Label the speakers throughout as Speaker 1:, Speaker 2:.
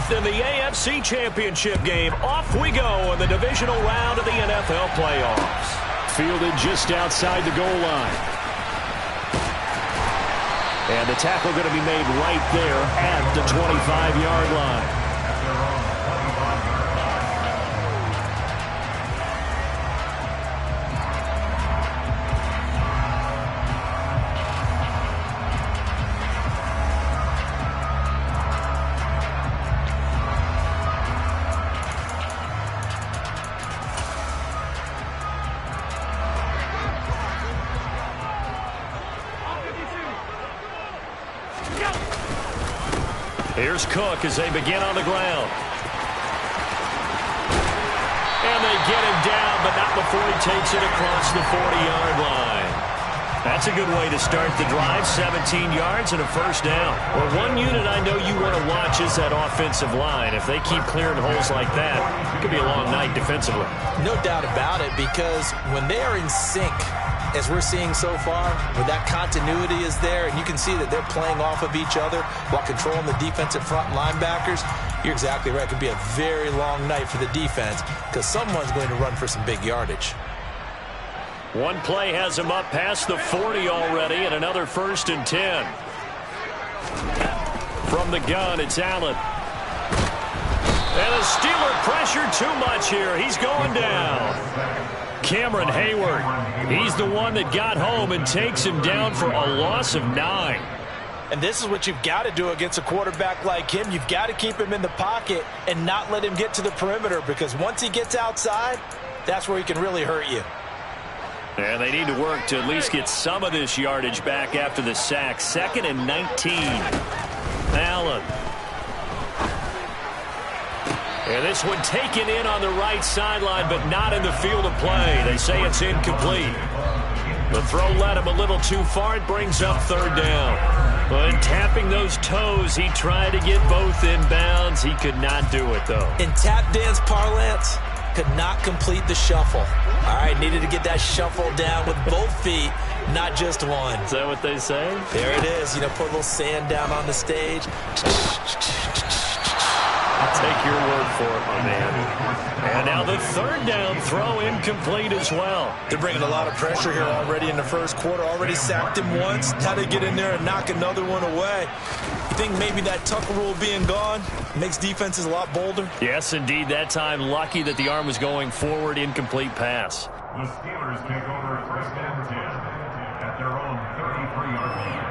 Speaker 1: fourth in the AFC Championship game. Off we go in the divisional round of the NFL playoffs.
Speaker 2: Fielded just outside the goal line. And the tackle going to be made right there at the 25-yard line.
Speaker 1: Here's Cook as they begin on the ground. And they get him down, but not before he takes it across the 40-yard line. That's a good way to start the drive, 17 yards and a first down. Well, one unit I know you want to watch is that offensive line. If they keep clearing holes like that, it could be a long night defensively.
Speaker 3: No doubt about it, because when they are in sync, as we're seeing so far, where that continuity is there, and you can see that they're playing off of each other while controlling the defensive front linebackers, you're exactly right. It could be a very long night for the defense because someone's going to run for some big yardage.
Speaker 1: One play has him up past the 40 already, and another 1st and 10. From the gun, it's Allen. And the Steeler pressure too much here. He's going down. Cameron Hayward, he's the one that got home and takes him down for a loss of 9.
Speaker 3: And this is what you've got to do against a quarterback like him. You've got to keep him in the pocket and not let him get to the perimeter, because once he gets outside, that's where he can really hurt you.
Speaker 1: And they need to work to at least get some of this yardage back after the sack. 2nd and 19. Allen. And this one taken in on the right sideline, but not in the field of play. They say it's incomplete. The throw led him a little too far. It brings up 3rd down. But tapping those toes, he tried to get both in bounds. He could not do it, though.
Speaker 3: In tap dance parlance, could not complete the shuffle. All right, needed to get that shuffle down with both feet, not just one.
Speaker 1: Is that what they say?
Speaker 3: There it is. You know, put a little sand down on the stage.
Speaker 1: I'll take your word for it, my man. And now the 3rd down throw incomplete as well.
Speaker 3: They're bringing a lot of pressure here already in the first quarter. Already sacked him once. How to get in there and knock another one away. You think maybe that Tucker rule being gone makes defenses a lot bolder?
Speaker 1: Yes, indeed. That time, lucky that the arm was going forward. Incomplete pass.
Speaker 4: The Steelers take over 1st and 10 at their own 33-yard line.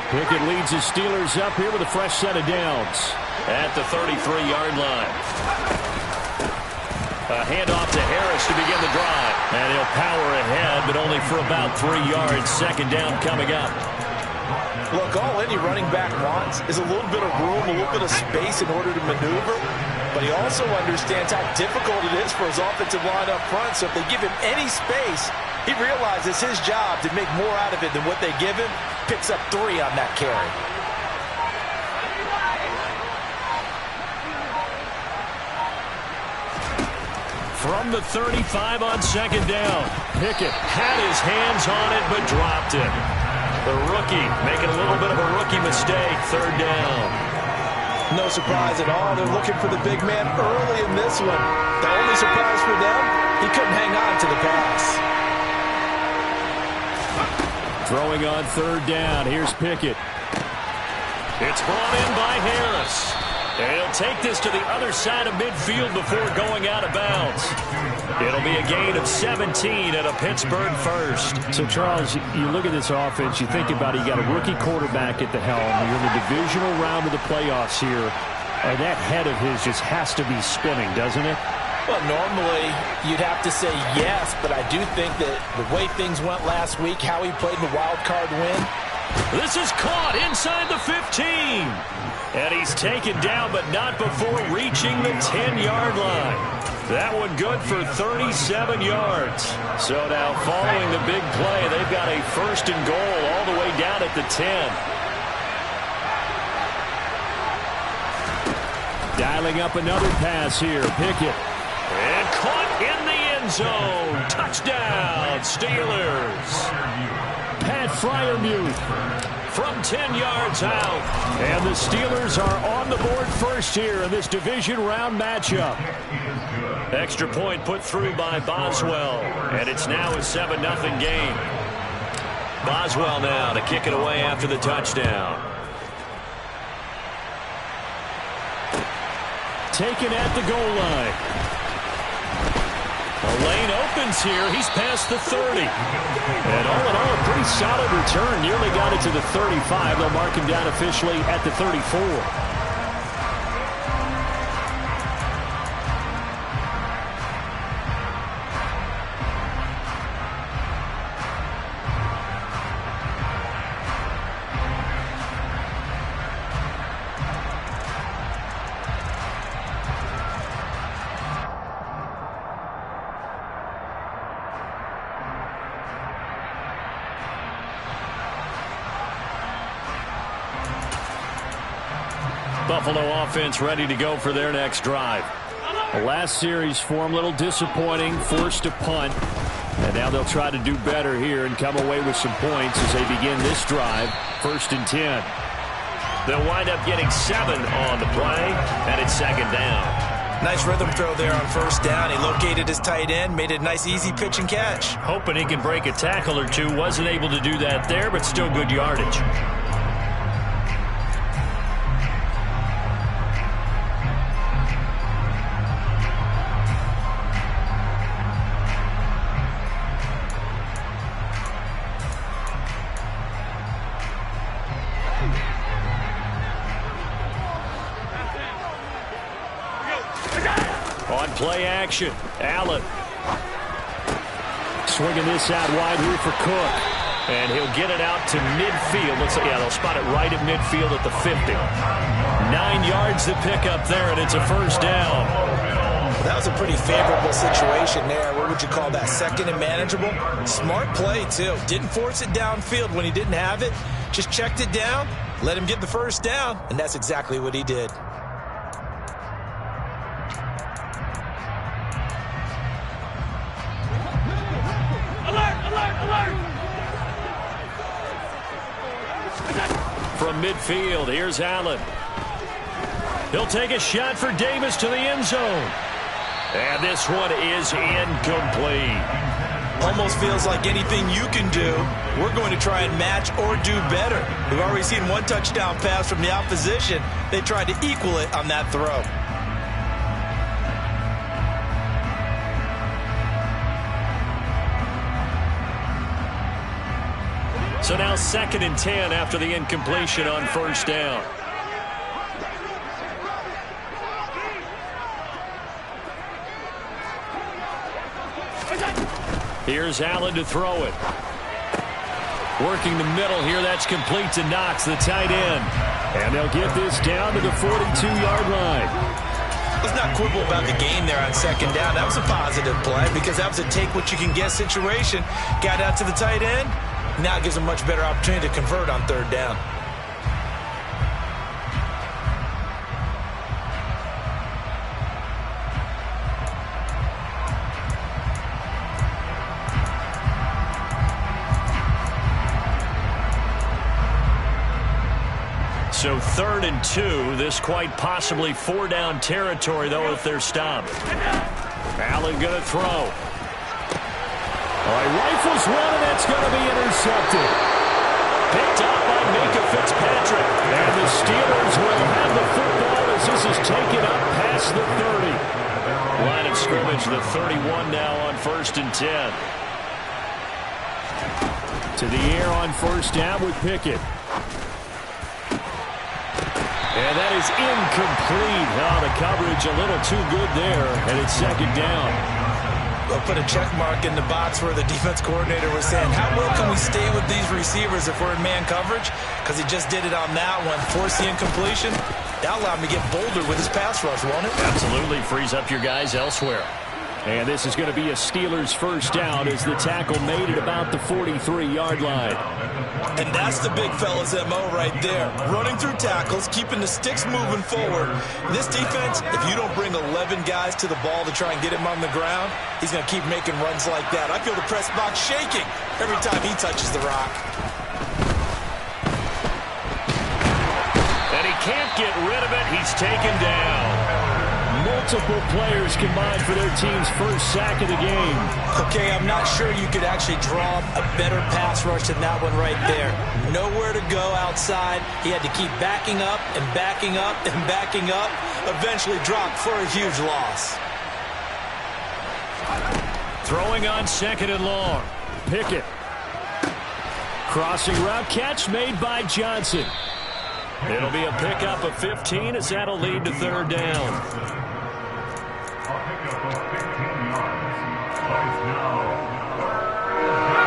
Speaker 2: Pickett leads the Steelers up here with a fresh set of downs.
Speaker 1: At the 33-yard line. A handoff to Harris to begin the drive. And he'll power ahead, but only for about 3 yards. 2nd down coming up.
Speaker 3: Look, all any running back wants is a little bit of room, a little bit of space in order to maneuver. But he also understands how difficult it is for his offensive line up front. So if they give him any space, he realizes his job to make more out of it than what they give him. Picks up 3 on that carry.
Speaker 1: From the 35 on 2nd down. Pickett had his hands on it, but dropped it. The rookie making a little bit of a rookie mistake. 3rd down.
Speaker 3: No surprise at all. They're looking for the big man early in this one. The only surprise for them, he couldn't hang on to the pass.
Speaker 2: Throwing on 3rd down. Here's Pickett.
Speaker 1: It's brought in by Harris. And he'll take this to the other side of midfield before going out of bounds. It'll be a gain of 17 at a Pittsburgh first.
Speaker 2: So, Charles, you look at this offense, you think about it, you got a rookie quarterback at the helm. You're in the divisional round of the playoffs here. And that head of his just has to be spinning, doesn't it?
Speaker 3: Well, normally you'd have to say yes, but I do think that the way things went last week, how he played the wild card win.
Speaker 1: This is caught inside the 15. And he's taken down, but not before reaching the 10-yard line. That one good for 37 yards. So now following the big play, they've got a 1st and goal all the way down at the 10.
Speaker 2: Dialing up another pass here. Pickett.
Speaker 1: And caught in the end zone. Touchdown, Steelers.
Speaker 2: Pat Freiermuth
Speaker 1: From 10 yards out.
Speaker 2: And the Steelers are on the board first here in this division round matchup.
Speaker 1: Extra point put through by Boswell. And it's now a 7-0 game. Boswell now to kick it away after the touchdown.
Speaker 2: Taken at the goal line.
Speaker 1: The lane opens here. He's past the 30.
Speaker 2: And all in all, a pretty solid return. Nearly got it to the 35. They'll mark him down officially at the 34.
Speaker 1: Buffalo offense ready to go for their next drive.
Speaker 2: The last series for them, a little disappointing, forced to punt. And now they'll try to do better here and come away with some points as they begin this drive, 1st and 10.
Speaker 1: They'll wind up getting 7 on the play, and it's 2nd down.
Speaker 3: Nice rhythm throw there on 1st down. He located his tight end, made it a nice easy pitch and catch.
Speaker 1: Hoping he can break a tackle or two. Wasn't able to do that there, but still good yardage. On play action, Allen.
Speaker 2: Swinging this out wide here for Cook.
Speaker 1: And he'll get it out to midfield. Looks like, yeah, they'll spot it right at midfield at the 50. 9 yards to pick up there, and it's a 1st down.
Speaker 3: That was a pretty favorable situation there. What would you call that? 2nd and manageable? Smart play, too. Didn't force it downfield when he didn't have it. Just checked it down, let him get the 1st down, and that's exactly what he did.
Speaker 1: From midfield, here's Allen. He'll take a shot for Davis to the end zone. And this one is incomplete.
Speaker 3: Almost feels like anything you can do, we're going to try and match or do better. We've already seen 1 touchdown pass from the opposition. They tried to equal it on that throw.
Speaker 1: So now 2nd and 10 after the incompletion on 1st down. Here's Allen to throw it. Working the middle here. That's complete to Knox, the tight end.
Speaker 2: And they'll get this down to the 42-yard line.
Speaker 3: Let's not quibble about the gain there on 2nd down. That was a positive play because that was a take-what-you-can-get situation. Got out to the tight end. Now it gives them a much better opportunity to convert on 3rd down.
Speaker 1: So 3rd and 2. This quite possibly 4-down territory, though, if they're stopped. Allen going to throw.
Speaker 2: All right, rifles one, and that's going to be intercepted.
Speaker 1: Picked up by Minkah Fitzpatrick.
Speaker 2: And the Steelers will have the football as this is taken up past the 30.
Speaker 1: Line of scrimmage, the 31 now on 1st and 10.
Speaker 2: To the air on 1st down with Pickett.
Speaker 1: And that is incomplete. Oh, the coverage a little too good there, and it's 2nd down.
Speaker 3: They'll put a check mark in the box where the defense coordinator was saying, how well can we stay with these receivers if we're in man coverage? Because he just did it on that one. Force the incompletion. That allowed him to get bolder with his pass rush, won't it?
Speaker 1: Absolutely. Frees up your guys elsewhere.
Speaker 2: And this is going to be a Steelers first down as the tackle made at about the 43-yard line.
Speaker 3: And that's the big fella's MO right there. Running through tackles, keeping the sticks moving forward. This defense, if you don't bring 11 guys to the ball to try and get him on the ground, he's going to keep making runs like that. I feel the press box shaking every time he touches the rock.
Speaker 1: And he can't get rid of it. He's taken down.
Speaker 2: Multiple players combined for their team's first sack of the game.
Speaker 3: Okay, I'm not sure you could actually draw a better pass rush than that one right there. Nowhere to go outside. He had to keep backing up and backing up and backing up. Eventually dropped for a huge loss.
Speaker 2: Throwing on second and long. Pickett. Crossing route catch made by Johnson.
Speaker 1: It'll be a pickup of 15 as that'll lead to third down.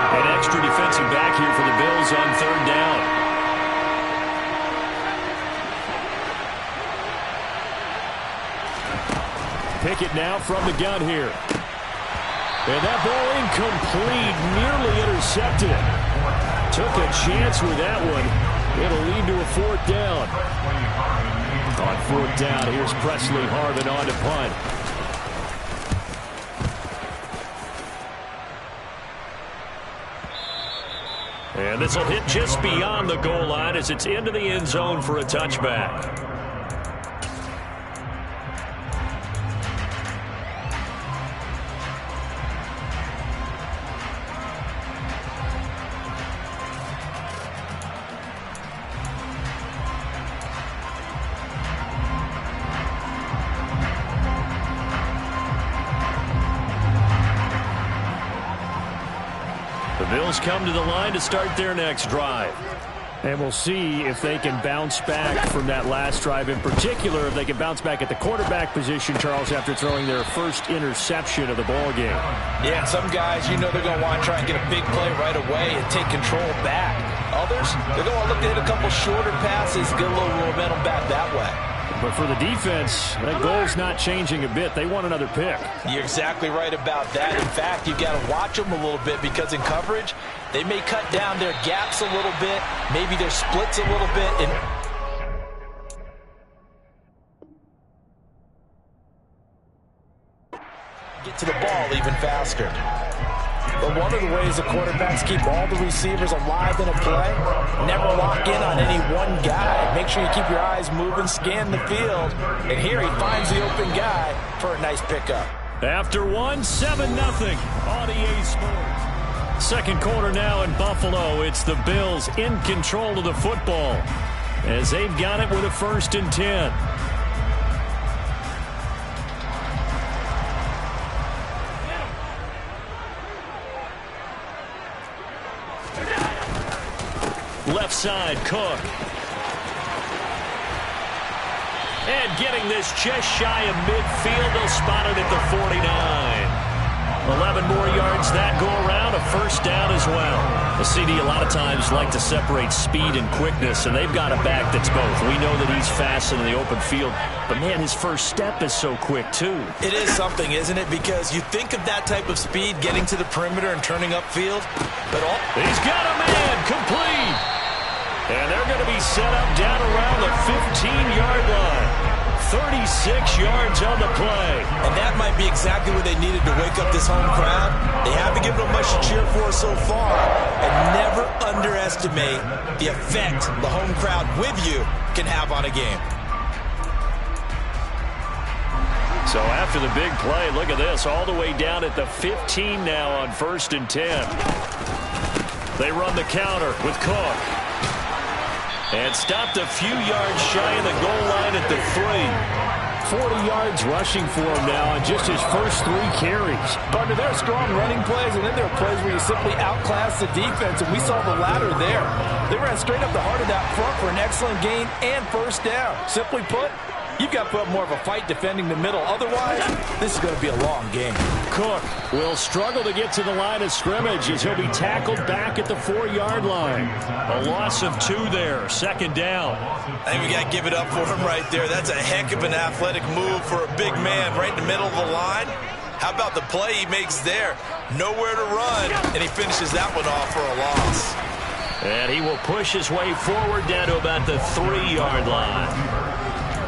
Speaker 1: An extra defensive back here for the Bills on third down.
Speaker 2: Pickett now from the gun here. And that ball incomplete, nearly intercepted. Took a chance with that one. It'll lead to a fourth down. On fourth down, here's Presley Harvin on to punt.
Speaker 1: And this will hit just beyond the goal line as it's into the end zone for a touchback. Bills come to the line to start their next drive.
Speaker 2: And we'll see if they can bounce back from that last drive. In particular, if they can bounce back at the quarterback position, Charles, after throwing their first interception of the ball game.
Speaker 3: Yeah, some guys, you know they're going to want to try and get a big play right away and take control back. Others, they're going to look to hit a couple shorter passes, get a little momentum back that way.
Speaker 2: But for the defense, that goal's not changing a bit. They want another pick.
Speaker 3: You're exactly right about that. In fact, you've got to watch them a little bit because in coverage, they may cut down their gaps a little bit, maybe their splits a little bit. And get to the ball even faster. But one of the ways the quarterbacks keep all the receivers alive in a play, never lock in on any one guy. Make sure you keep your eyes moving, scan the field. And here he finds the open guy for a nice pickup.
Speaker 2: After 7-0 on EA Sports. Second quarter now in Buffalo. It's the Bills in control of the football as they've got it with a 1st and 10. Left side, Cook. And getting this just shy of midfield. They'll spot it at the 49. 11 more yards that go around, a 1st down as well. The CD a lot of times like to separate speed and quickness, and they've got a back that's both. We know that he's fast in the open field, but man, his first step is so quick too.
Speaker 3: It is something, isn't it? Because you think of that type of speed getting to the perimeter and turning upfield, but
Speaker 2: he's got a man, complete. And they're going to be set up down around the 15-yard line. 36 yards on the play.
Speaker 3: And that might be exactly what they needed to wake up this home crowd. They haven't given them much to cheer for so far. And never underestimate the effect the home crowd with you can have on a game.
Speaker 2: So after the big play, look at this. All the way down at the 15 now on 1st and 10. They run the counter with Cook. And stopped a few yards shy of the goal line at the 3. 40 yards rushing for him now on just his first 3 carries.
Speaker 3: Partner, there are strong running plays, and then there are plays where you simply outclass the defense, and we saw the latter there. They ran straight up the heart of that front for an excellent gain and 1st down. Simply put, you've got to put up more of a fight defending the middle. Otherwise, this is going to be a long game.
Speaker 2: Cook will struggle to get to the line of scrimmage as he'll be tackled back at the 4-yard line.
Speaker 1: A loss of 2 there, 2nd down.
Speaker 3: I think we got to give it up for him right there. That's a heck of an athletic move for a big man right in the middle of the line. How about the play he makes there? Nowhere to run, and he finishes that one off for a loss.
Speaker 1: And he will push his way forward down to about the 3-yard line.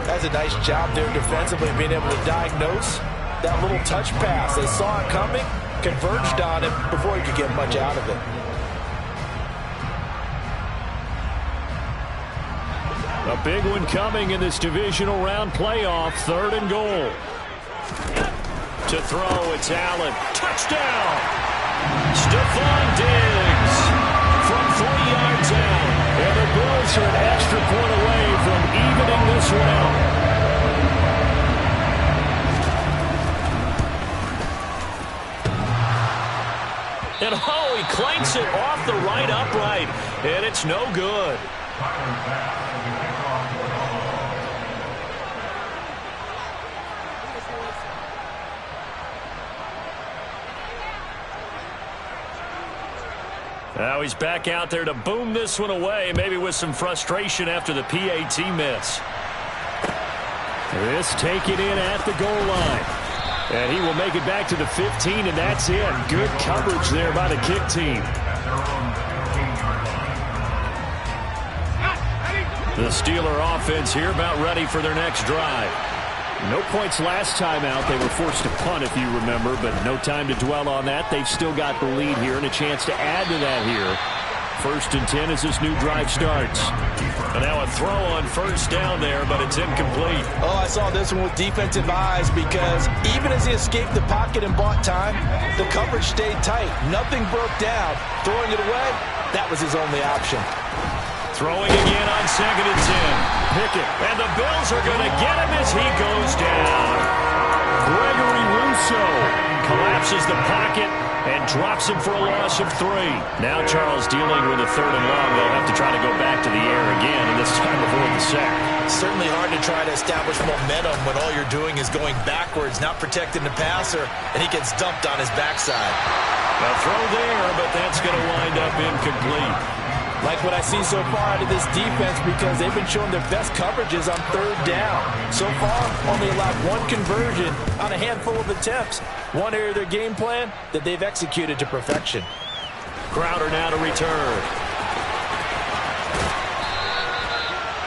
Speaker 3: That's a nice job there defensively, being able to diagnose that little touch pass. They saw it coming, converged on him before he could get much out of it.
Speaker 2: A big one coming in this divisional round playoff. 3rd and goal. To throw, it's Allen. Touchdown! Stephon Diggs from 3 yards out. And the Bills are an extra point away from evening this round.
Speaker 1: And oh, he clanks it off the right upright. And it's no good. Now he's back out there to boom this one away, maybe with some frustration after the PAT miss.
Speaker 2: This taken in at the goal line. And he will make it back to the 15, and that's it. Good coverage there by the kick team.
Speaker 1: The Steeler offense here about ready for their next drive.
Speaker 2: No points last time out. They were forced to punt, if you remember, but no time to dwell on that. They've still got the lead here and a chance to add to that here. 1st and 10 as this new drive starts.
Speaker 1: And now a throw on 1st down there, but it's incomplete.
Speaker 3: Oh, I saw this one with defensive eyes because even as he escaped the pocket and bought time, the coverage stayed tight. Nothing broke down. Throwing it away, that was his only option.
Speaker 1: Throwing again on 2nd and 10. Pickett. And the Bills are going to get him as he goes down.
Speaker 2: Gregory Rousseau
Speaker 1: collapses the pocket and drops him for a loss of 3. Now Charles dealing with a 3rd and long. They'll have to try to go back to the air again, and this time before the sack.
Speaker 3: Certainly hard to try to establish momentum when all you're doing is going backwards, not protecting the passer, and he gets dumped on his backside.
Speaker 1: A throw there, but that's going to wind up incomplete.
Speaker 3: Like what I see so far out of this defense because they've been showing their best coverages on 3rd down. So far, only allowed 1 conversion on a handful of attempts. One area of their game plan that they've executed to perfection.
Speaker 1: Crowder now to return.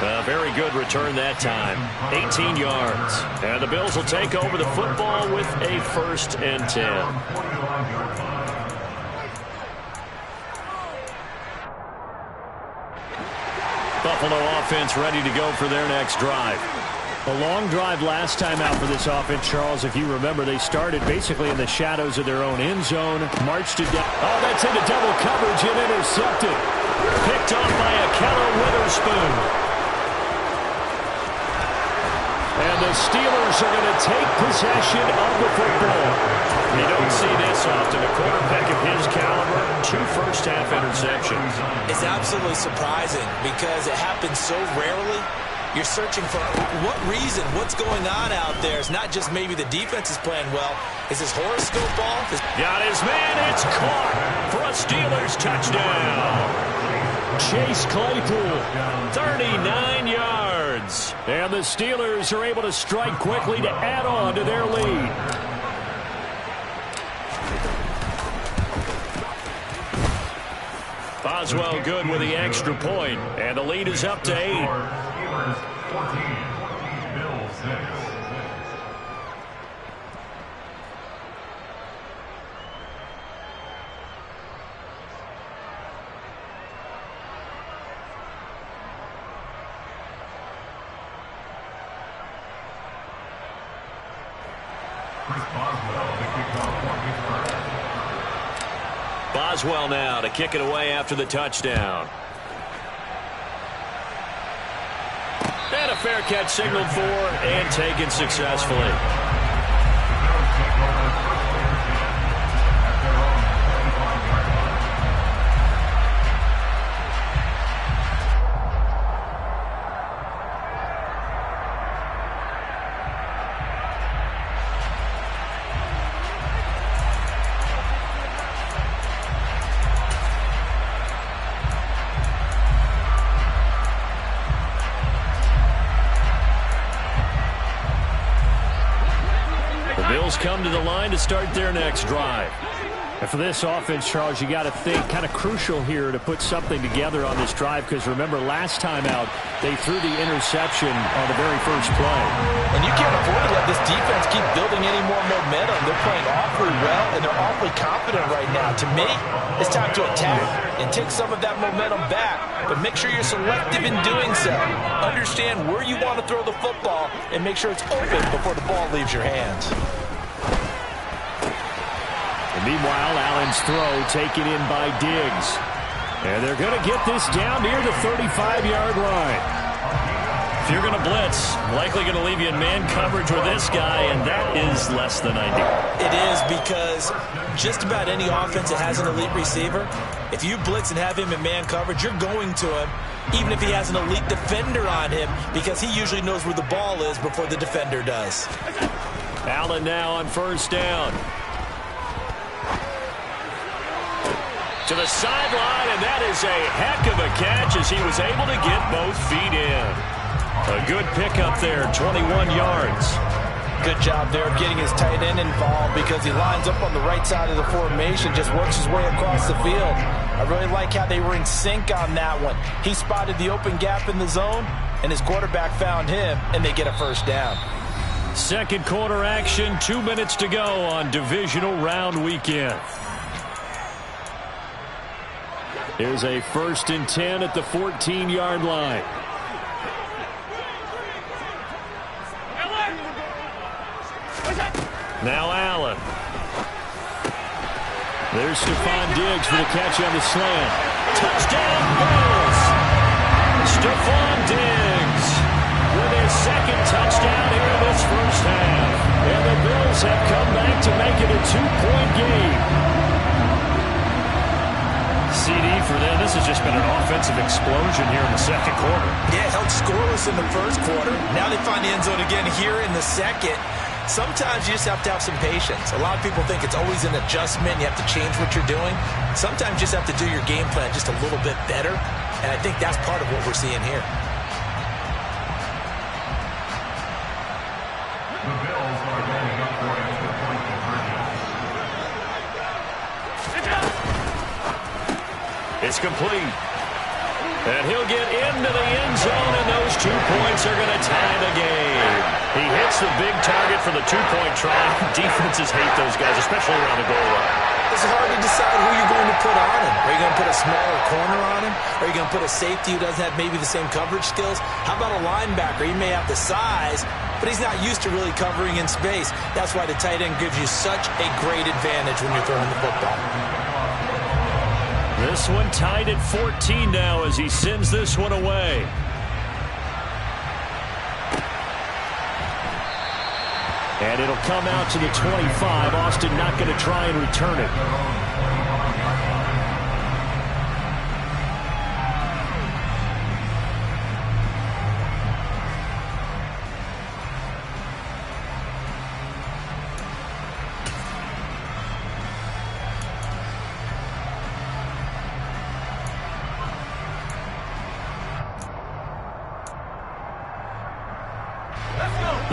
Speaker 1: A very good return that time. 18 yards. And the Bills will take over the football with a 1st and 10. Buffalo offense ready to go for their next drive.
Speaker 2: A long drive last time out for this offense, Charles. If you remember, they started basically in the shadows of their own end zone, marched it down. Oh, that's into double coverage and intercepted.
Speaker 1: Picked off by Ahkello Witherspoon.
Speaker 2: And the Steelers are going to take possession of the football.
Speaker 1: You don't see this often. A quarterback of his caliber, 2 first-half interceptions.
Speaker 3: It's absolutely surprising because it happens so rarely. You're searching for what reason, what's going on out there. It's not just maybe the defense is playing well. Is his horoscope off?
Speaker 1: Got his man. It's caught for a Steelers touchdown.
Speaker 2: Chase Claypool,
Speaker 1: 39 yards.
Speaker 2: And the Steelers are able to strike quickly to add on to their lead.
Speaker 1: Boswell good with the extra point, and the lead is up to 8.
Speaker 4: Steelers 14, Bills 6.
Speaker 1: Boswell now to kick it away after the touchdown. And a fair catch signaled for and taken successfully.
Speaker 2: The Bills come to the line to start their next drive.
Speaker 1: And for this offense, Charles, you got to think kind of crucial here to put something together on this drive, because remember last time out they threw the interception on the very first play.
Speaker 3: And you can't afford to let this defense keep building any more momentum. They're playing awfully well, and they're awfully confident right now. To me, it's time to attack and take some of that momentum back, but make sure you're selective in doing so. Understand where you want to throw the football and make sure it's open before the ball leaves your hands.
Speaker 1: And meanwhile, Allen's throw taken in by Diggs. And they're going to get this down near the 35-yard line.
Speaker 2: If you're going to blitz, likely going to leave you in man coverage with this guy, and that is less than ideal.
Speaker 3: It is, because just about any offense that has an elite receiver, if you blitz and have him in man coverage, you're going to him, even if he has an elite defender on him, because he usually knows where the ball is before the defender does.
Speaker 2: Allen now on first down. To the sideline, and that is a heck of a catch as he was able to get both feet in. A good pickup there, 21 yards.
Speaker 3: Good job there of getting his tight end involved, because he lines up on the right side of the formation, just works his way across the field. I really like how they were in sync on that one. He spotted the open gap in the zone, and his quarterback found him, and they get a first down.
Speaker 2: Second quarter action, 2 minutes to go on divisional round weekend.
Speaker 1: Here's a 1st and 10 at the 14-yard line.
Speaker 2: Now Allen.
Speaker 1: There's Stephon Diggs for the catch on the slant.
Speaker 2: Touchdown, Bills! Stephon Diggs with his second touchdown here in this first half. And the Bills have come back to make it a 2-point game. CD for them. This has just been an offensive explosion here in the second quarter.
Speaker 3: Yeah, held scoreless in the first quarter. Now they find the end zone again here in the second. Sometimes you just have to have some patience. A lot of people think it's always an adjustment. You have to change what you're doing. Sometimes you just have to do your game plan just a little bit better. And I think that's part of what we're seeing here.
Speaker 4: The Bills are lining up for extra point conversion.
Speaker 2: It's complete. And he'll get into the end zone, and those 2 points are going to tie the game. He hits the big target for the 2-point try. Defenses hate those guys, especially around the goal line.
Speaker 3: It's hard to decide who you're going to put on him. Are you going to put a smaller corner on him? Are you going to put a safety who doesn't have maybe the same coverage skills? How about a linebacker? He may have the size, but he's not used to really covering in space. That's why the tight end gives you such a great advantage when you're throwing the football.
Speaker 2: This one tied at 14 now as he sends this one away.
Speaker 1: And it'll come out to the 25. Austin not going to try and return it.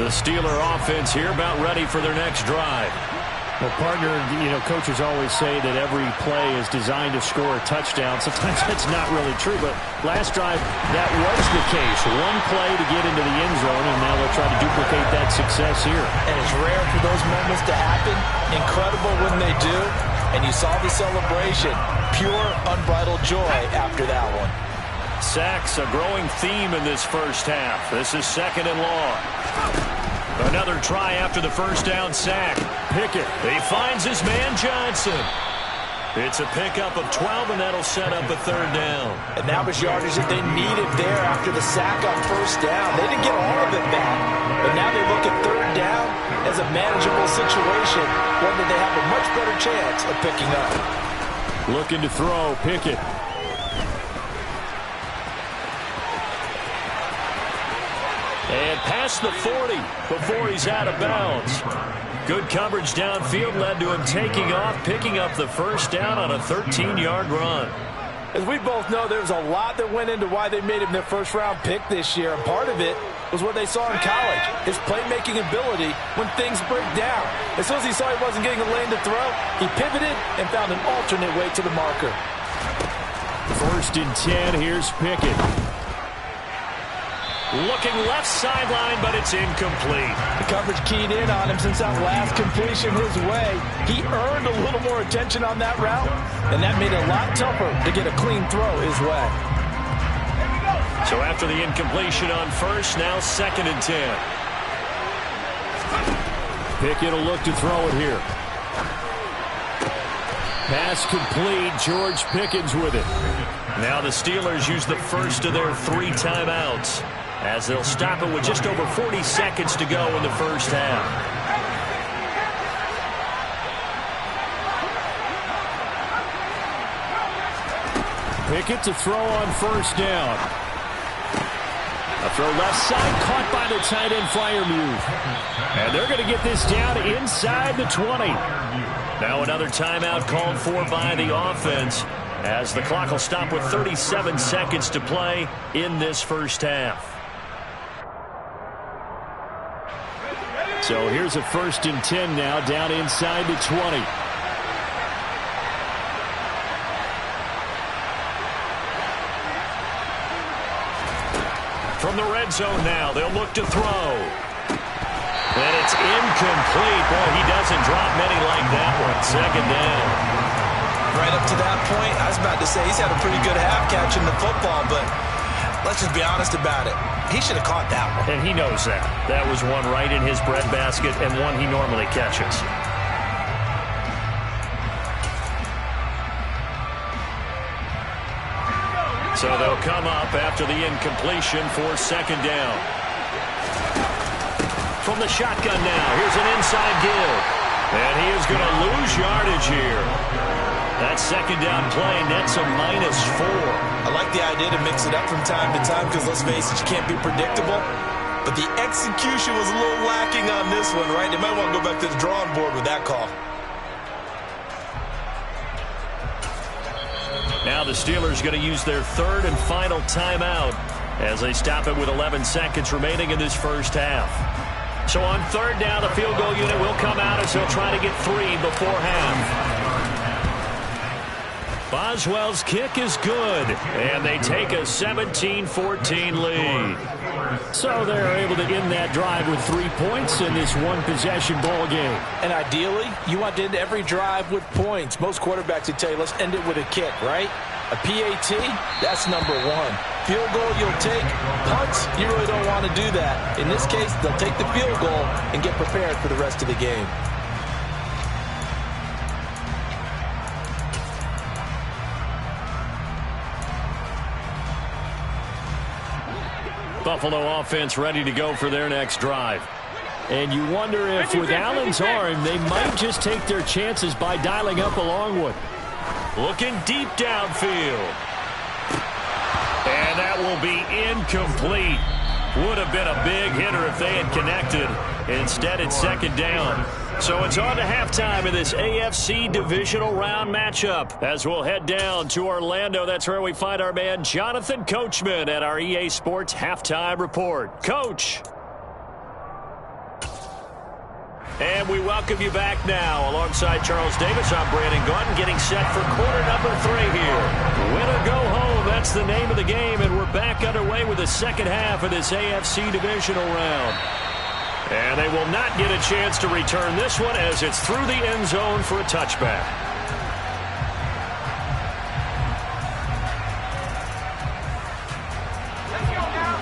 Speaker 2: The Steeler offense here about ready for their next drive.
Speaker 1: Well, partner, coaches always say that every play is designed to score a touchdown. Sometimes that's not really true, but last drive, that was the case. One play to get into the end zone, and now they'll try to duplicate that success here.
Speaker 3: And it's rare for those moments to happen. Incredible when they do. And you saw the celebration. Pure, unbridled joy after that one.
Speaker 2: Sacks, a growing theme in this first half. This is 2nd and long. Another try after the first down sack. Pickett, he finds his man Johnson. It's a pickup of 12, and that'll set up a 3rd down.
Speaker 3: And that was yardage that they needed there after the sack on first down. They didn't get all of it back, but now they look at 3rd down as a manageable situation, one that they have a much better chance of picking up.
Speaker 1: Looking to throw, Pickett.
Speaker 2: And past the 40 before he's out of bounds. Good coverage downfield led to him taking off, picking up the first down on a 13-yard run.
Speaker 3: As we both know, there's a lot that went into why they made him their first-round pick this year. And part of it was what they saw in college, his playmaking ability when things break down. As soon as he saw he wasn't getting a lane to throw, he pivoted and found an alternate way to the marker.
Speaker 2: 1st and 10, here's Pickett.
Speaker 1: Looking left sideline, but it's incomplete.
Speaker 3: The coverage keyed in on him since that last completion his way. He earned a little more attention on that route, and that made it a lot tougher to get a clean throw his way.
Speaker 1: So after the incompletion on 1st, now 2nd and 10.
Speaker 2: Pickett will look to throw it here. Pass complete. George Pickens with it.
Speaker 1: Now the Steelers use the first of their 3 timeouts, as they'll stop it with just over 40 seconds to go in the first half.
Speaker 2: Pickett to throw on 1st down. A throw left side, caught by the tight end Freiermuth. And they're going to get this down inside the 20.
Speaker 1: Now another timeout called for by the offense, as the clock will stop with 37 seconds to play in this first half.
Speaker 2: So here's a 1st and 10 now, down inside the 20.
Speaker 1: From the red zone now, they'll look to throw. And it's incomplete. Boy, he doesn't drop many like that one. 2nd down.
Speaker 3: Right up to that point, I was about to say he's had a pretty good half catching the football, but let's just be honest about it. He should have caught that one.
Speaker 1: And he knows that. That was one right in his breadbasket and one he normally catches. So they'll come up after the incompletion for 2nd down. From the shotgun now, here's an inside give. And he is going to lose yardage here. That 2nd down play nets a -4.
Speaker 3: I like the idea to mix it up from time to time because, let's face it, you can't be predictable. But the execution was a little lacking on this one, right? They might want to go back to the drawing board with that call.
Speaker 1: Now the Steelers going to use their 3rd and final timeout as they stop it with 11 seconds remaining in this first half. So on 3rd down, the field goal unit will come out as they'll try to get 3 before half. Boswell's kick is good, and they take a 17-14 lead.
Speaker 2: So they're able to end that drive with 3 points in this one-possession ball game.
Speaker 3: And ideally, you want to end every drive with points. Most quarterbacks would tell you, let's end it with a kick, right? A PAT, that's number 1. Field goal, you'll take. Punts, you really don't want to do that. In this case, they'll take the field goal and get prepared for the rest of the game.
Speaker 1: Buffalo offense ready to go for their next drive.
Speaker 2: And you wonder if with Allen's arm, they might just take their chances by dialing up a long one.
Speaker 1: Looking deep downfield. And that will be incomplete. Would have been a big hitter if they had connected. Instead, it's 2nd down. So it's on to halftime in this AFC divisional round matchup as we'll head down to Orlando. That's where we find our man Jonathan Coachman at our EA Sports Halftime Report. Coach. And we welcome you back now. Alongside Charles Davis, I'm Brandon Gaudin, getting set for quarter number 3 here. Win or go home, that's the name of the game, and we're back underway with the second half of this AFC divisional round. And they will not get a chance to return this one as it's through the end zone for a touchback.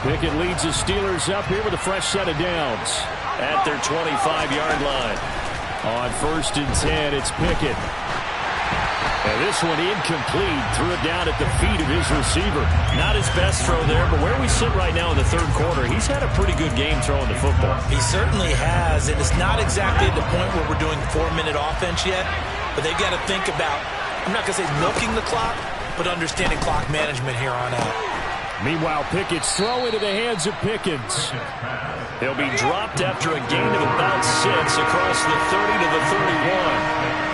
Speaker 2: Pickett leads the Steelers up here with a fresh set of downs.
Speaker 1: At their 25-yard line.
Speaker 2: On 1st and 10, it's Pickett. And this one incomplete. Threw it down at the feet of his receiver.
Speaker 1: Not his best throw there, but where we sit right now in the 3rd quarter, he's had a pretty good game throwing the football.
Speaker 3: He certainly has, and it's not exactly at the point where we're doing 4-minute offense yet, but they've got to think about, I'm not going to say milking the clock, but understanding clock management here on out.
Speaker 2: Meanwhile, Pickett's throw into the hands of Pickens.
Speaker 1: He'll be dropped after a gain of about 6 across the 30 to the 31.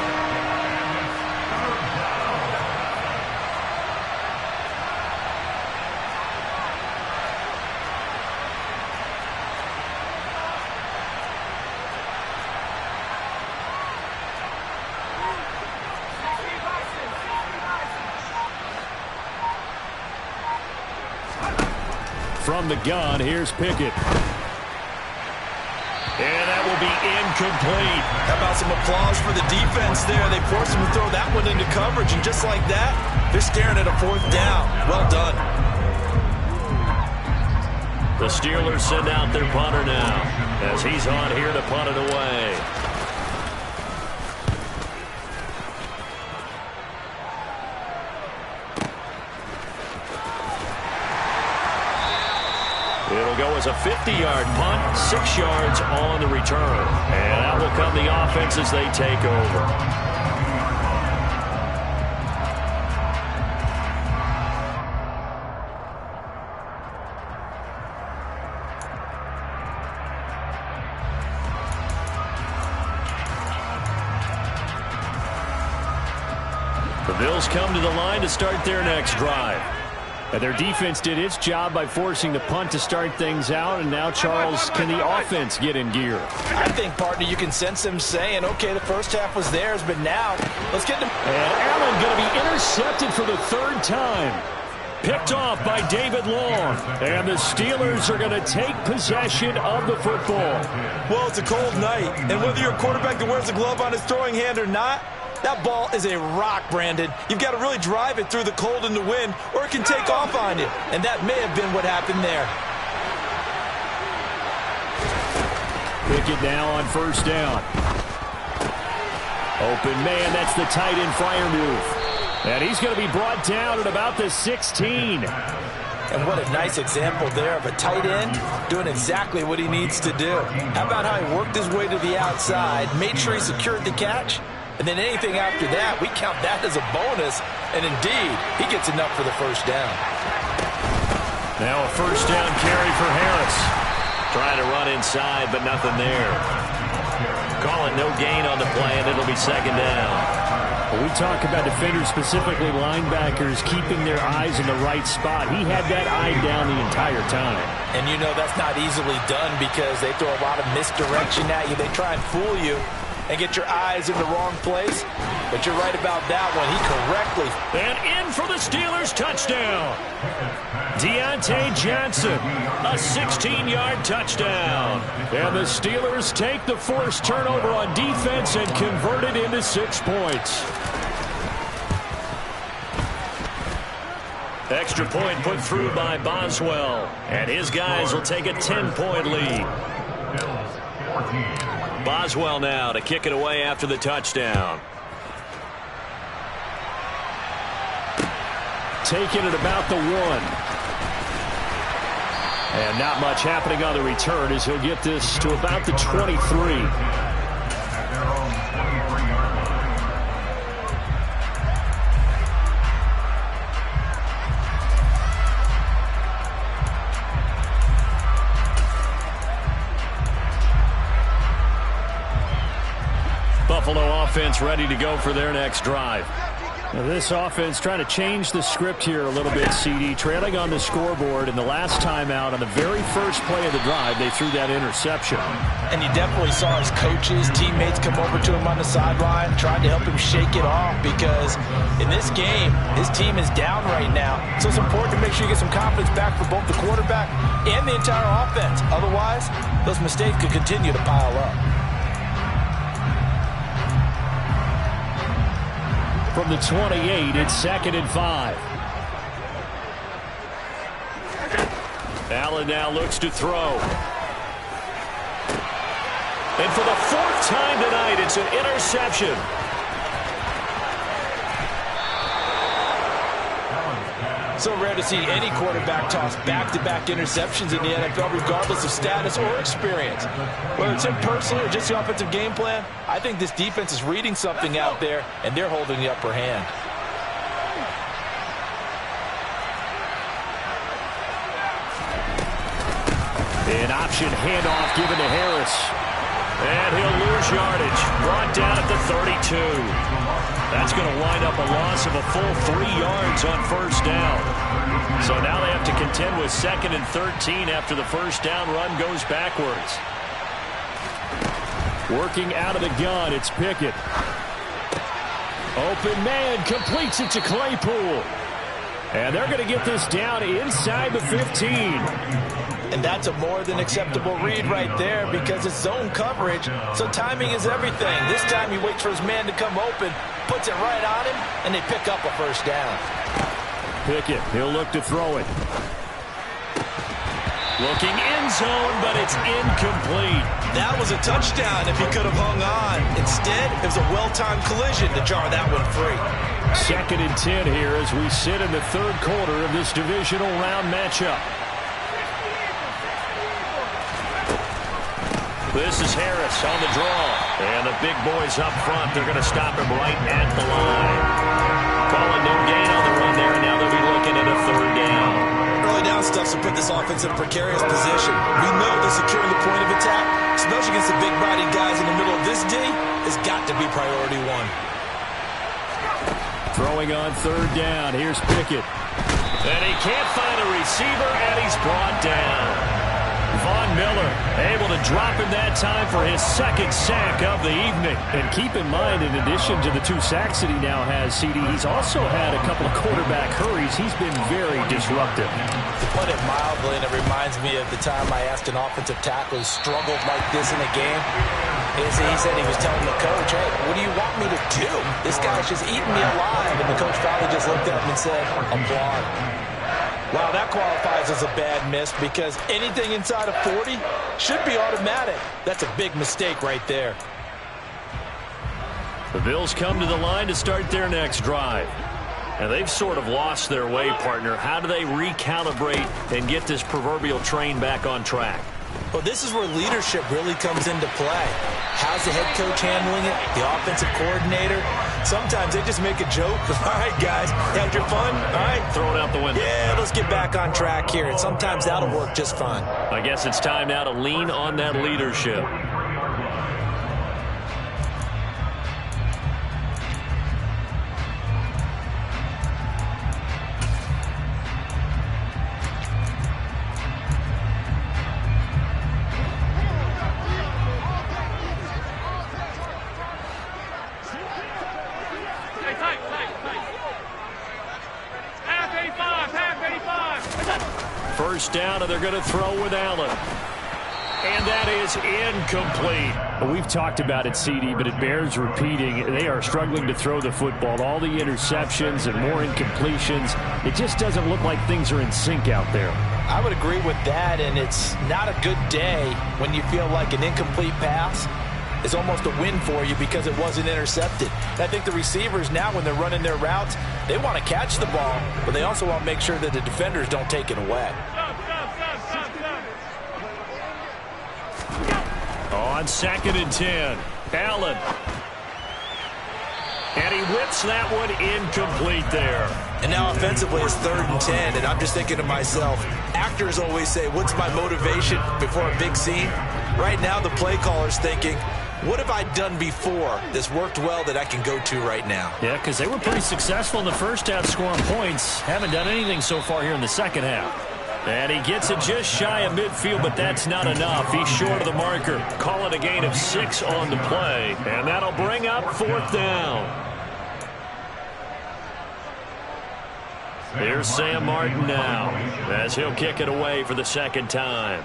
Speaker 2: from the gun. Here's Pickett. And that will be incomplete.
Speaker 3: How about some applause for the defense there? They forced him to throw that one into coverage, and just like that, they're staring at a 4th down. Well done.
Speaker 1: The Steelers send out their punter now as he's on here to punt it away. It'll go as a 50-yard punt, 6 yards on the return. And out will come the offense as they take over. The Bills come to the line to start their next drive.
Speaker 2: And their defense did its job by forcing the punt to start things out. And now, Charles, can the offense get in gear?
Speaker 3: I think, partner, you can sense them saying, okay, the first half was theirs, but now let's get them.
Speaker 2: And Allen going to be intercepted for the 3rd time. Picked off by David Long. And the Steelers are going to take possession of the football.
Speaker 3: Well, it's a cold night, and whether you're a quarterback that wears a glove on his throwing hand or not, that ball is a rock, Brandon. You've got to really drive it through the cold and the wind, or it can take off on you. And that may have been what happened there.
Speaker 2: Pickett now on 1st down. Open man, that's the tight end flyer move. And he's going to be brought down at about the 16.
Speaker 3: And what a nice example there of a tight end doing exactly what he needs to do. How about how he worked his way to the outside, made sure he secured the catch? And then anything after that, we count that as a bonus. And indeed, he gets enough for the 1st down.
Speaker 1: Now a 1st down carry for Harris. Trying to run inside, but nothing there. Call it no gain on the play, and it'll be 2nd down.
Speaker 2: When we talk about defenders, specifically linebackers, keeping their eyes in the right spot. He had that eye down the entire time.
Speaker 3: And you know that's not easily done because they throw a lot of misdirection at you. They try and fool you and get your eyes in the wrong place. But you're right about that one. He correctly.
Speaker 1: And in for the Steelers touchdown. Deontay Johnson, a 16-yard touchdown.
Speaker 2: And the Steelers take the forced turnover on defense and convert it into 6 points.
Speaker 1: Extra point put through by Boswell. And his guys will take a 10-point lead. Boswell now to kick it away after the touchdown.
Speaker 2: Taking it about the 1. And not much happening on the return as he'll get this to about the 23.
Speaker 1: Buffalo offense ready to go for their next drive.
Speaker 2: Now this offense trying to change the script here a little bit, CD. Trailing on the scoreboard, and the last time out on the very first play of the drive, they threw that interception.
Speaker 3: And you definitely saw his coaches, teammates come over to him on the sideline, trying to help him shake it off because in this game, his team is down right now. So it's important to make sure you get some confidence back for both the quarterback and the entire offense. Otherwise, those mistakes could continue to pile up.
Speaker 2: From the 28, it's 2nd and 5.
Speaker 1: Allen now looks to throw. And for the 4th time tonight, it's an interception.
Speaker 3: So rare to see any quarterback toss back-to-back interceptions in the NFL, regardless of status or experience. Whether it's him personally or just the offensive game plan, I think this defense is reading something out there, and they're holding the upper hand.
Speaker 2: An option handoff given to Harris.
Speaker 1: And he'll lose yardage. Brought down at the 32. That's going to wind up a loss of a full 3 yards on 1st down. So now they have to contend with 2nd and 13 after the 1st down run goes backwards.
Speaker 2: Working out of the gun, it's Pickett. Open man, completes it to Claypool. And they're going to get this down inside the 15.
Speaker 3: And that's a more than acceptable read right there because it's zone coverage, so timing is everything. This time he waits for his man to come open, puts it right on him, and they pick up a first down.
Speaker 2: Pickett, he'll look to throw it. Looking end zone, but it's incomplete.
Speaker 3: That was a touchdown if he could have hung on. Instead, it was a well-timed collision to jar that one free.
Speaker 2: 2nd and 10 here as we sit in the 3rd quarter of this divisional round matchup. This is Harris on the draw. And the big boys up front, they're going to stop him right at the line. Calling no gain on the run there, and now they'll be looking at a 3rd down.
Speaker 3: Early down stuff to put this offense in a precarious position. We know that securing the point of attack, especially against the big-bodied guys in the middle of this D, has got to be priority one.
Speaker 2: Throwing on 3rd down. Here's Pickett.
Speaker 1: And he can't find a receiver, and he's brought down. Von Miller able to drop him that time for his 2nd sack of the evening.
Speaker 2: And keep in mind, in addition to the 2 sacks that he now has, CD, he's also had a couple of quarterback hurries. He's been very disruptive.
Speaker 3: To put it mildly, and it reminds me of the time I asked an offensive tackle who struggled like this in a game. He said he was telling the coach, hey, what do you want me to do? This guy's just eating me alive. And the coach probably just looked at him and said, applaud. Wow, that qualifies as a bad miss because anything inside of 40 should be automatic. That's a big mistake right there.
Speaker 1: The Bills come to the line to start their next drive. And they've sort of lost their way, partner. How do they recalibrate and get this proverbial train back on track?
Speaker 3: Well, this is where leadership really comes into play. How's the head coach handling it? The offensive coordinator? Sometimes they just make a joke. All right, guys, had your fun? All right.
Speaker 1: Throw it out the window.
Speaker 3: Yeah, let's get back on track here. And sometimes that'll work just fine.
Speaker 1: I guess it's time now to lean on that leadership. First down, and they're going to throw with Allen. And that is incomplete.
Speaker 2: Well, we've talked about it, CD, but it bears repeating. They are struggling to throw the football. All the interceptions and more incompletions. It just doesn't look like things are in sync out there.
Speaker 3: I would agree with that, and it's not a good day when you feel like an incomplete pass is almost a win for you because it wasn't intercepted. And I think the receivers now, when they're running their routes, they want to catch the ball, but they also want to make sure that the defenders don't take it away.
Speaker 1: On 2nd and 10, Allen. And he whips that one incomplete there.
Speaker 3: And now offensively it's 3rd and 10, and I'm just thinking to myself, actors always say, what's my motivation before a big scene? Right now the play caller's thinking, what have I done before that's worked well that I can go to right now?
Speaker 1: Yeah, because they were pretty successful in the first half scoring points. Haven't done anything so far here in the second half. And he gets it just shy of midfield, but that's not enough. He's short of the marker. Call it a gain of 6 on the play. And that'll bring up 4th down. Here's Sam Martin now as he'll kick it away for the 2nd time.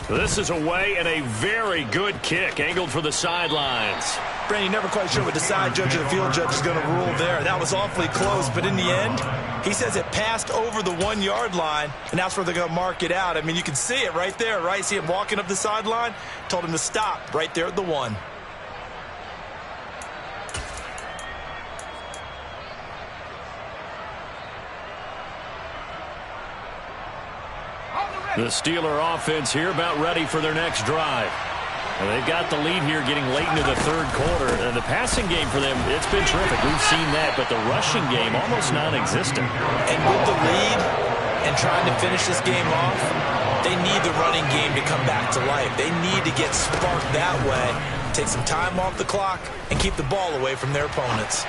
Speaker 1: This is away and a very good kick angled for the sidelines.
Speaker 3: Brandon, you're never quite sure what the side judge or the field judge is going to rule there. That was awfully close, but in the end, he says it passed over the 1-yard line, and that's where they're going to mark it out. I mean, you can see it right there, right? See him walking up the sideline? Told him to stop right there at the 1.
Speaker 1: The Steeler offense here about ready for their next drive. And they've got the lead here getting late into the 3rd quarter. And the passing game for them, it's been terrific. We've seen that, but the rushing game almost non-existent.
Speaker 3: And with the lead and trying to finish this game off, they need the running game to come back to life. They need to get sparked that way, take some time off the clock, and keep the ball away from their opponents.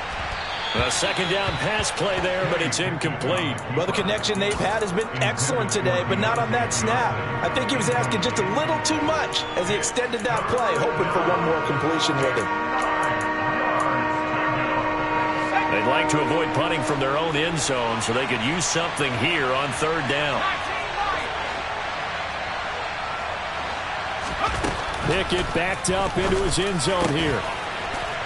Speaker 1: A 2nd down pass play there, but it's incomplete.
Speaker 3: Well, the connection they've had has been excellent today, but not on that snap. I think he was asking just a little too much as he extended that play, hoping for one more completion with him.
Speaker 1: like to avoid punting from their own end zone so they could use something here on third down.
Speaker 2: Pickett backed up into his end zone here.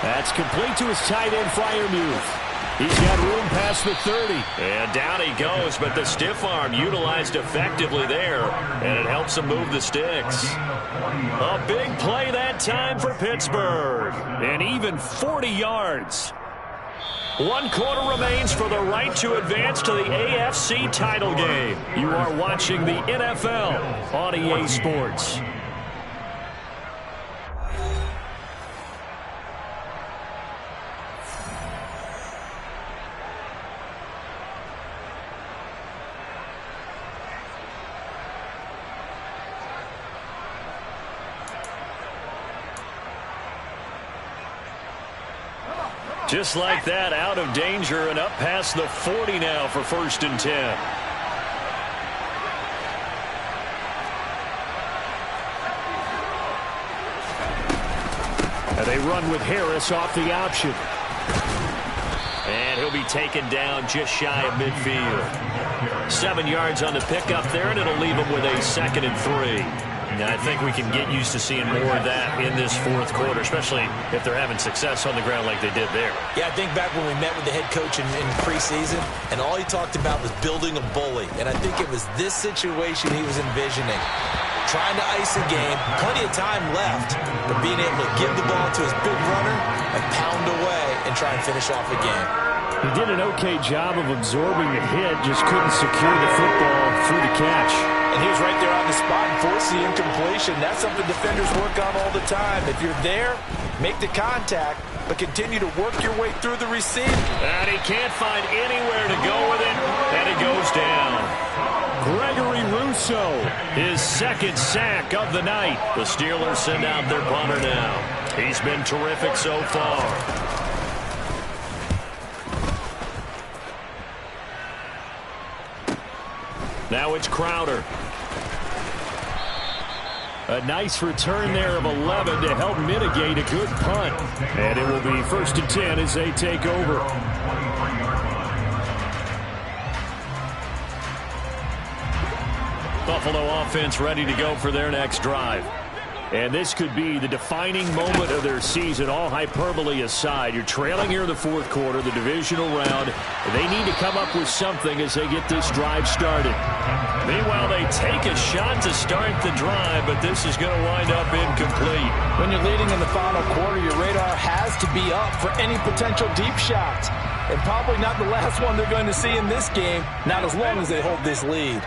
Speaker 2: That's complete to his tight end, Freiermuth. He's got room past the 30.
Speaker 1: And down he goes, but the stiff arm utilized effectively there, and it helps him move the sticks. A big play that time for Pittsburgh. And even 40 yards. 1 quarter remains for the right to advance to the AFC title game. You are watching the NFL on EA Sports. Just like that, out of danger and up past the 40 now for 1st and 10.
Speaker 2: And they run with Harris off the option.
Speaker 1: And he'll be taken down just shy of midfield. 7 yards on the pickup there, and it'll leave him with a 2nd and 3. Now, I think we can get used to seeing more of that in this 4th quarter, especially if they're having success on the ground like they did there.
Speaker 3: Yeah, I think back when we met with the head coach in preseason, and all he talked about was building a bully. And I think it was this situation he was envisioning. Trying to ice a game, plenty of time left, but being able to give the ball to his big runner and pound away and try and finish off a game.
Speaker 2: He did an okay job of absorbing the hit, just couldn't secure the football through the catch.
Speaker 3: And he was right there on the spot and forced the incompletion. That's something defenders work on all the time. If you're there, make the contact, but continue to work your way through the receiver.
Speaker 1: And he can't find anywhere to go with it, and it goes down.
Speaker 2: Gregory Rousseau,
Speaker 1: his 2nd sack of the night. The Steelers send out their punter now. He's been terrific so far. Now it's Crowder.
Speaker 2: A nice return there of 11 to help mitigate a good punt. And it will be 1st and 10 as they take over.
Speaker 1: Buffalo offense ready to go for their next drive.
Speaker 2: And this could be the defining moment of their season, all hyperbole aside. You're trailing here in the 4th quarter, the divisional round. They need to come up with something as they get this drive started.
Speaker 1: Meanwhile, they take a shot to start the drive, but this is going to wind up incomplete.
Speaker 3: When you're leading in the final quarter, your radar has to be up for any potential deep shots. And probably not the last one they're going to see in this game, not as long as they hold this lead.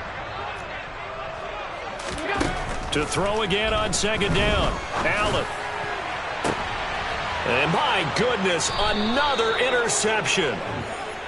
Speaker 1: To throw again on 2nd down. Allen. And my goodness, another interception.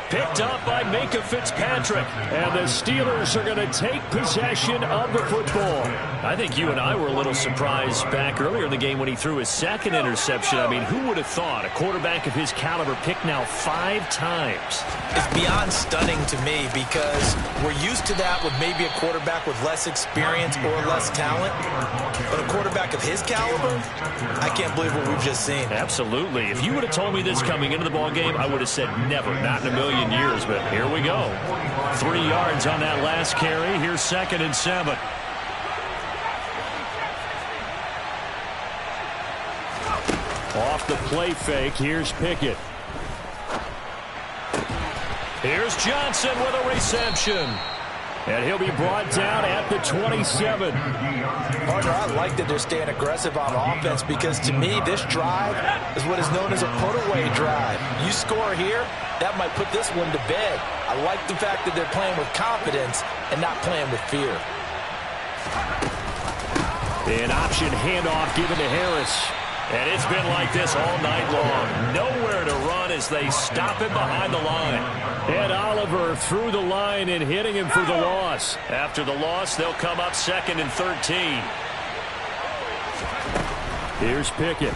Speaker 1: Picked up by Minkah Fitzpatrick.
Speaker 2: And the Steelers are going to take possession of the football.
Speaker 1: I think you and I were a little surprised back earlier in the game when he threw his 2nd interception. I mean, who would have thought a quarterback of his caliber picked now 5 times?
Speaker 3: It's beyond stunning to me because we're used to that with maybe a quarterback with less experience or less talent. But a quarterback of his caliber, I can't believe what we've just seen.
Speaker 1: Absolutely. If you would have told me this coming into the ballgame, I would have said never, not in a million years, but here we go. 3 yards on that last carry. Here's 2nd and 7.
Speaker 2: Off the play fake, here's Pickett.
Speaker 1: Here's Johnson with a reception.
Speaker 2: And he'll be brought down at the 27.
Speaker 3: Partner, I like that they're staying aggressive on offense because to me, this drive is what is known as a put-away drive. You score here, that might put this one to bed. I like the fact that they're playing with confidence and not playing with fear.
Speaker 2: An option handoff given to Harris.
Speaker 1: And it's been like this all night long. Nowhere to run as they stop him behind the line.
Speaker 2: And Oliver through the line and hitting him for the loss.
Speaker 1: After the loss, they'll come up 2nd and 13.
Speaker 2: Here's Pickett.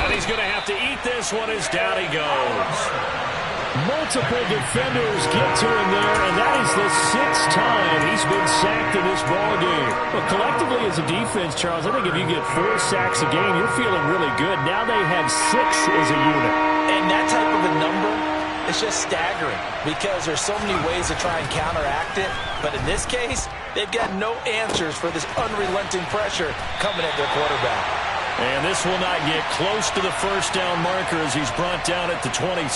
Speaker 1: And he's going to have to eat this one as down he goes. Multiple defenders get to him there, and that is the 6th time he's been sacked in this ballgame. But collectively as a defense, Charles, I think if you get 4 sacks a game, you're feeling really good. Now they have 6 as a unit.
Speaker 3: And that type of a number, it's just staggering because there's so many ways to try and counteract it. But in this case, they've got no answers for this unrelenting pressure coming at their quarterback.
Speaker 1: And this will not get close to the first down marker as he's brought down at the 26.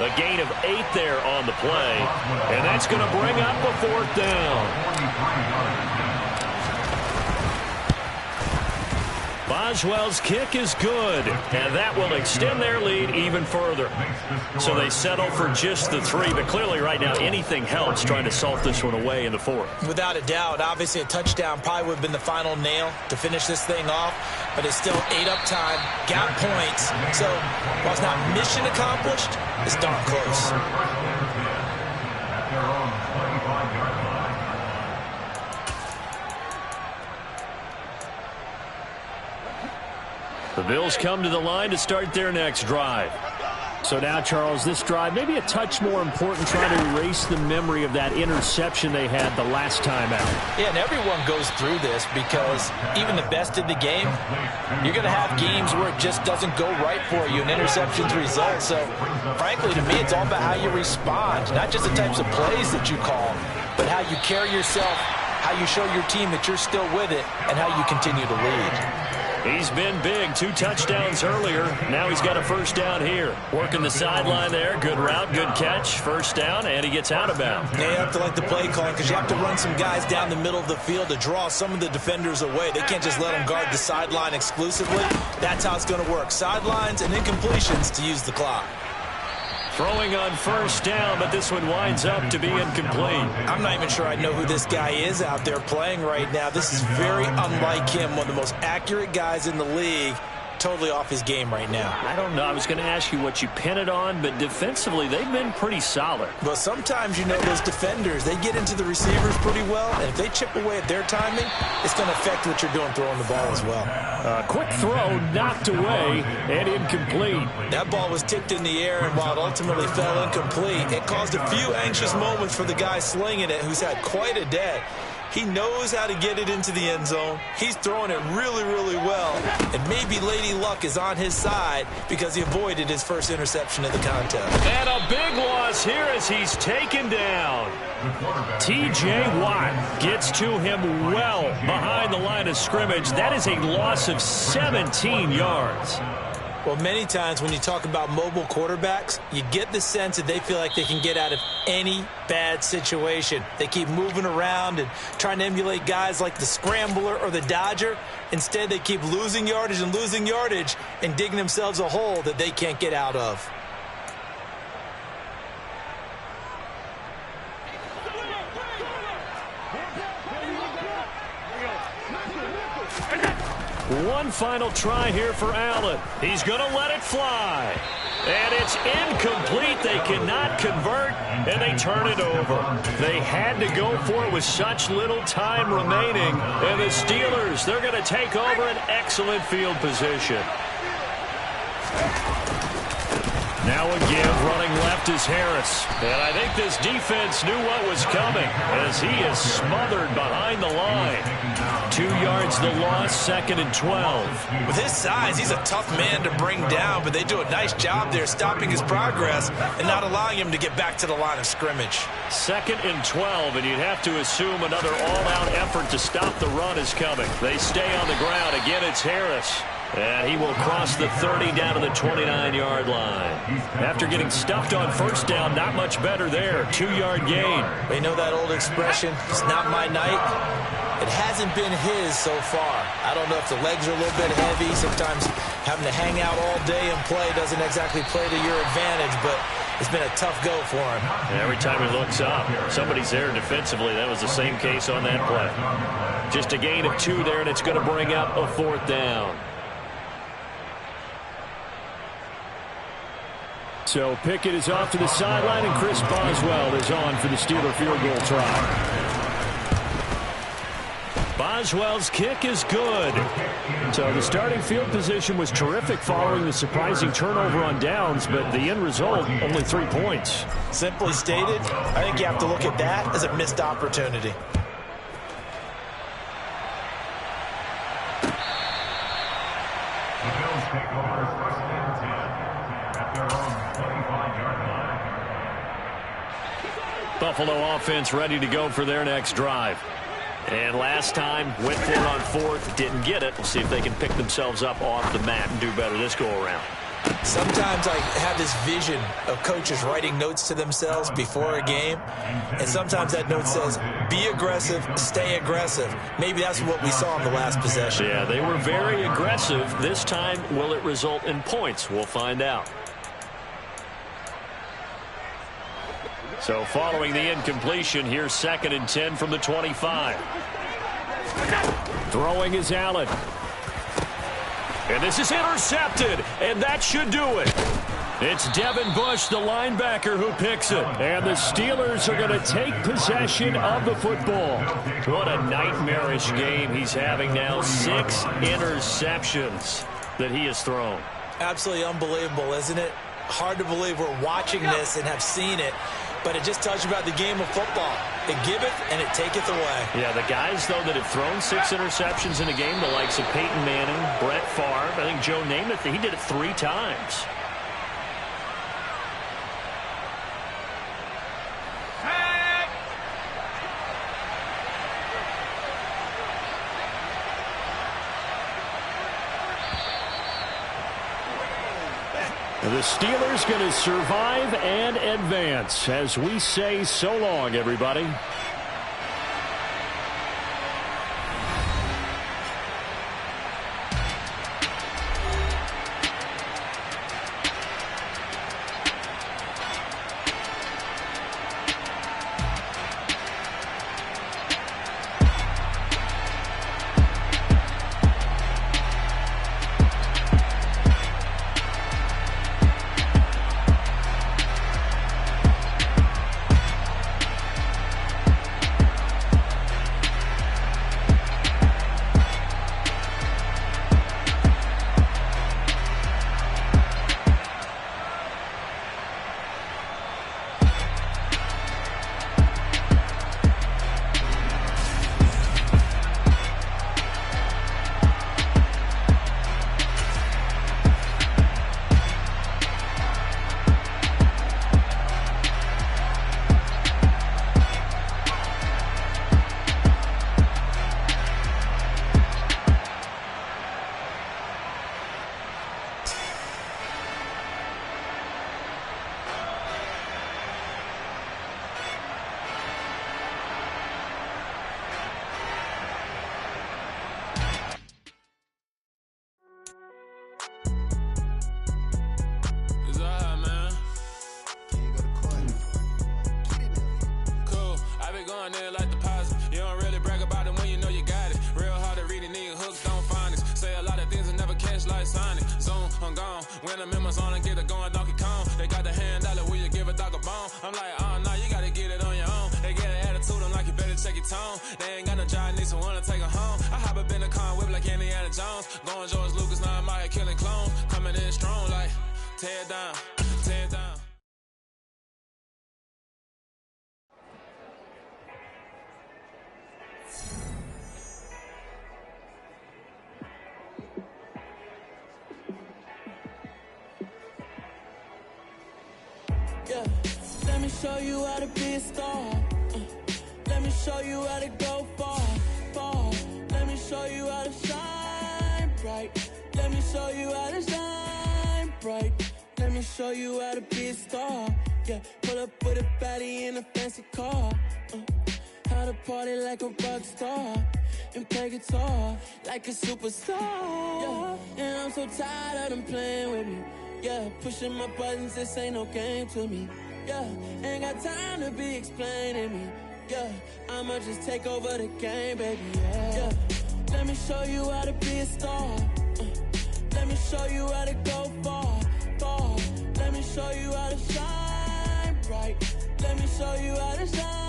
Speaker 1: A gain of 8 there on the play. And that's going to bring up a 4th down. Boswell's kick is good, and that will extend their lead even further. So they settle for just the 3, but clearly right now anything helps trying to salt this one away in the 4th.
Speaker 3: Without a doubt, obviously a touchdown probably would have been the final nail to finish this thing off, but it's still 8 up time, got points. So while it's not mission accomplished, it's darn close.
Speaker 1: The Bills come to the line to start their next drive. So now, Charles, this drive maybe a touch more important, trying to erase the memory of that interception they had the last time out.
Speaker 3: Yeah, and everyone goes through this because even the best in the game, you're going to have games where it just doesn't go right for you, and interceptions result. So, frankly, to me, it's all about how you respond, not just the types of plays that you call, but how you carry yourself, how you show your team that you're still with it, and how you continue to lead.
Speaker 1: He's been big. 2 touchdowns earlier. Now he's got a first down here. Working the sideline there. Good route, good catch. First down, and he gets out of bounds.
Speaker 3: Yeah, you have to like the play calling because you have to run some guys down the middle of the field to draw some of the defenders away. They can't just let them guard the sideline exclusively. That's how it's going to work. Sidelines and incompletions to use the clock.
Speaker 1: Throwing on first down, but this one winds up to be incomplete.
Speaker 3: I'm not even sure I know who this guy is out there playing right now. This is very unlike him, one of the most accurate guys in the league. Totally off his game right now.
Speaker 1: I don't know. I was going to ask you what you pin it on, but defensively, they've been pretty solid.
Speaker 3: Well, sometimes, you know, those defenders, they get into the receivers pretty well, and if they chip away at their timing, it's going to affect what you're doing throwing the ball as well.
Speaker 1: Quick throw, knocked away, and incomplete.
Speaker 3: That ball was tipped in the air, and while it ultimately fell incomplete, it caused a few anxious moments for the guy slinging it, who's had quite a day. He knows how to get it into the end zone. He's throwing it really, really well. And maybe Lady Luck is on his side because he avoided his first interception of the contest.
Speaker 1: And a big loss here as he's taken down. T.J. Watt gets to him well behind the line of scrimmage. That is a loss of 17 yards.
Speaker 3: Well, many times when you talk about mobile quarterbacks, you get the sense that they feel like they can get out of any bad situation. They keep moving around and trying to emulate guys like the Scrambler or the Dodger. Instead, they keep losing yardage and digging themselves a hole that they can't get out of.
Speaker 1: One final try here for Allen. He's going to let it fly. And it's incomplete. They cannot convert, and they turn it over. They had to go for it with such little time remaining. And the Steelers, they're going to take over an excellent field position. Now a give, running left is Harris. And I think this defense knew what was coming as he is smothered behind the line. 2 yards the loss, 2nd and 12.
Speaker 3: With his size, he's a tough man to bring down, but they do a nice job there stopping his progress and not allowing him to get back to the line of scrimmage.
Speaker 1: 2nd and 12, and you'd have to assume another all-out effort to stop the run is coming. They stay on the ground. Again, it's Harris. And he will cross the 30 down to the 29-yard line. After getting stuffed on first down, not much better there. 2-yard gain.
Speaker 3: They know that old expression, it's not my night. It hasn't been his so far. I don't know if the legs are a little bit heavy. Sometimes having to hang out all day and play doesn't exactly play to your advantage, but it's been a tough go for him.
Speaker 1: And every time he looks up, somebody's there defensively. That was the same case on that play. Just a gain of 2 there, and it's going to bring up a 4th down. So Pickett is off to the sideline, and Chris Boswell is on for the Steeler field goal try. Boswell's kick is good. So the starting field position was terrific following the surprising turnover on downs, but the end result, only 3 points.
Speaker 3: Simply stated, I think you have to look at that as a missed opportunity.
Speaker 4: The Bills take over 1st and 10 at their own 25-yard line.
Speaker 2: Buffalo offense ready to go for their next drive.
Speaker 1: And last time, went for it on 4th, didn't get it. We'll see if they can pick themselves up off the mat and do better this go-around.
Speaker 3: Sometimes I have this vision of coaches writing notes to themselves before a game, and sometimes that note says, be aggressive, stay aggressive. Maybe that's what we saw in the last possession.
Speaker 1: Yeah, they were very aggressive. This time, will it result in points? We'll find out.
Speaker 2: So following the incompletion, here's 2nd and 10 from the 25.
Speaker 1: Throwing is Allen. And this is intercepted, and that should do it. It's Devin Bush, the linebacker, who picks it. And the Steelers are going to take possession of the football.
Speaker 2: What a nightmarish game he's having now. 6 interceptions that he has thrown.
Speaker 3: Absolutely unbelievable, isn't it? Hard to believe we're watching this and have seen it, but it just tells you about the game of football. It giveth and it taketh away.
Speaker 2: Yeah, the guys, though, that have thrown 6 interceptions in a game, the likes of Peyton Manning, Brett Favre, I think Joe Namath, he did it 3 times.
Speaker 1: The Steelers going to survive and advance as we say so long, everybody.
Speaker 5: When I'm in my zone and get it going Donkey Kong. They got the hand dollar, will you give a dog a bone? I'm like, oh no, you gotta get it on your own. They get an attitude, I'm like, you better check your tone. They ain't got no job, need someone to take her home. I hop up in the car, whip like Indiana Jones. Going George Lucas, now I'm out here killing clones. Coming in strong like, tear it down, tear it down.
Speaker 6: Yeah, let me show you how to be a star. Let me show you how to go far, far. Let me show you how to shine bright. Let me show you how to shine bright. Let me show you how to be a star. Yeah, pull up with a baddie in a fancy car. How to party like a rock star and play guitar like a superstar. Yeah, and I'm so tired of them playing with me. Yeah, pushing my buttons, this ain't no game to me. Yeah, ain't got time to be explaining me. Yeah, I'ma just take over the game, baby. Yeah, let me show you how to be a star. Let me show you how to go far, far. Let me show you how to shine bright. Let me show you how to shine.